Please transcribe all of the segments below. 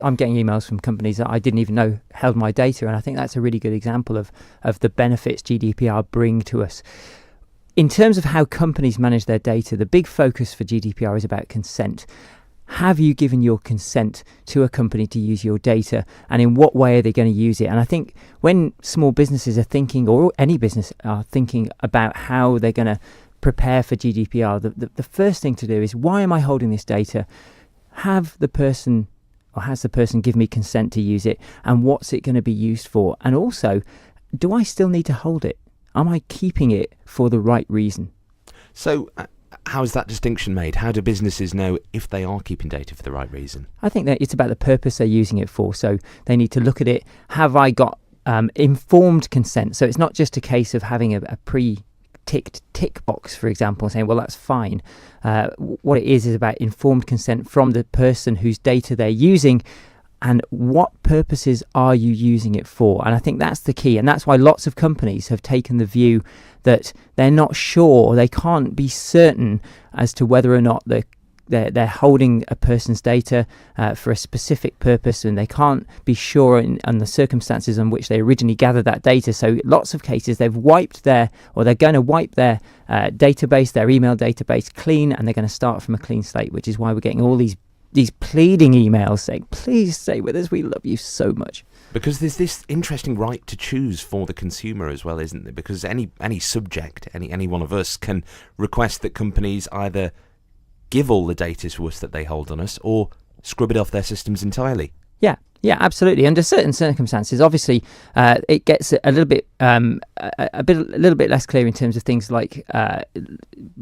I'm getting emails from companies that I didn't even know held my data, and I think that's a really good example of the benefits GDPR bring to us. In terms of how companies manage their data, the big focus for GDPR is about consent. Have you given your consent to a company to use your data, and in what way are they going to use it? And I think when small businesses are thinking, or any business are thinking about how they're going to prepare for GDPR, the first thing to do is, why am I holding this data? Has the person given me consent to use it, and what's it going to be used for? And also, do I still need to hold it? Am I keeping it for the right reason? So how is that distinction made? How do businesses know if they are keeping data for the right reason? I think that it's about the purpose they're using it for. So they need to look at it. Have I got informed consent? So it's not just a case of having a pre-ticked tick box, for example, saying, well, that's fine. What it is about informed consent from the person whose data they're using, and what purposes are you using it for? And I think that's the key. And that's why lots of companies have taken the view that they're not sure, they can't be certain as to whether or not they're holding a person's data for a specific purpose, and they can't be sure on the circumstances on which they originally gathered that data. So lots of cases they're going to wipe their database, their email database clean, and they're going to start from a clean slate, which is why we're getting all these pleading emails saying, please stay with us, we love you so much. Because there's this interesting right to choose for the consumer as well, isn't there? Because any subject, any one of us can request that companies either give all the data to us that they hold on us, or scrub it off their systems entirely. Yeah, absolutely. Under certain circumstances, obviously, it gets a little bit less clear in terms of things like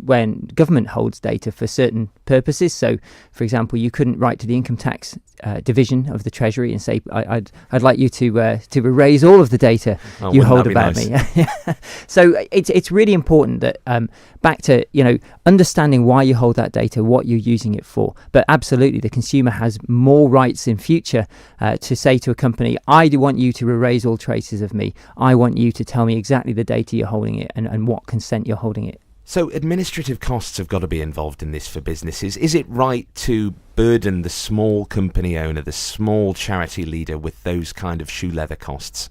when government holds data for certain purposes. So, for example, you couldn't write to the income tax division of the Treasury and say, "I'd like you to erase all of the data you hold about me." So it's really important that back to understanding why you hold that data, what you're using it for. But absolutely, the consumer has more rights in future to say to a company, I do want you to erase all traces of me. I want you to tell me exactly the data you're holding it and what consent you're holding it. So administrative costs have got to be involved in this for businesses. Is it right to burden the small company owner, the small charity leader, with those kind of shoe leather costs?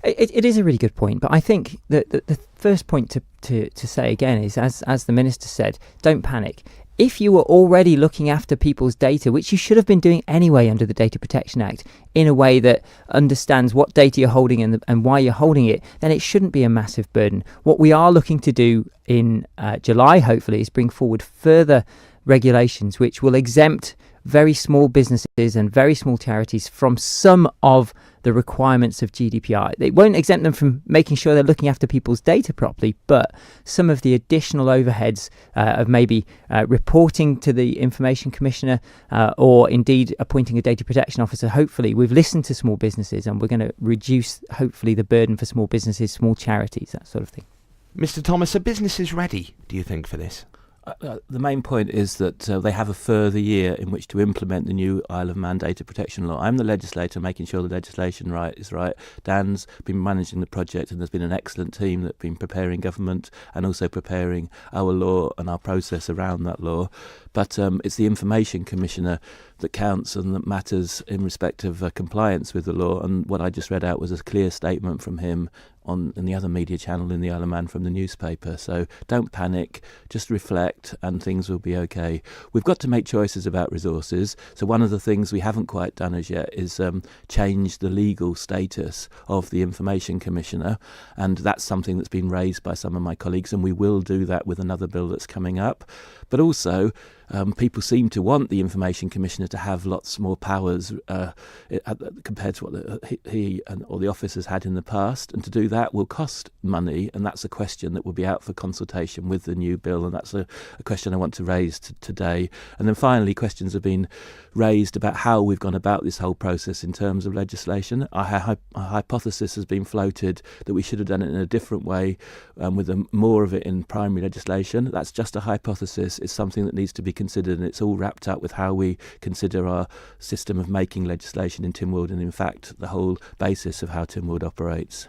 It is a really good point, but I think that the first point to say again is, as the Minister said, don't panic. If you were already looking after people's data, which you should have been doing anyway under the Data Protection Act, in a way that understands what data you're holding and why you're holding it, then it shouldn't be a massive burden. What we are looking to do in July, hopefully, is bring forward further regulations which will exempt very small businesses and very small charities from some of the requirements of GDPR. It won't exempt them from making sure they're looking after people's data properly, but some of the additional overheads of maybe reporting to the Information Commissioner or indeed appointing a data protection officer. Hopefully, we've listened to small businesses and we're going to reduce, hopefully, the burden for small businesses, small charities, that sort of thing. Mr. Thomas, are businesses ready, do you think, for this? The main point is that they have a further year in which to implement the new Isle of Man data protection law. I'm the legislator, making sure the legislation is right. Dan's been managing the project, and there's been an excellent team that's been preparing government and also preparing our law and our process around that law. But it's the Information Commissioner that counts and that matters in respect of compliance with the law. And what I just read out was a clear statement from him in the other media channel in the Isle of Man from the newspaper. So don't panic, just reflect and things will be okay. We've got to make choices about resources. So one of the things we haven't quite done as yet is change the legal status of the Information Commissioner. And that's something that's been raised by some of my colleagues, and we will do that with another bill that's coming up. But also, people seem to want the Information Commissioner to have lots more powers compared to what he or the office has had in the past. And to do that will cost money, and that's a question that will be out for consultation with the new bill, and that's a question I want to raise today. And then finally, questions have been raised about how we've gone about this whole process in terms of legislation. A hypothesis has been floated that we should have done it in a different way, with more of it in primary legislation. That's just a hypothesis. It's something that needs to be considered, and it's all wrapped up with how we consider our system of making legislation in Tynwald, and in fact the whole basis of how Tynwald operates.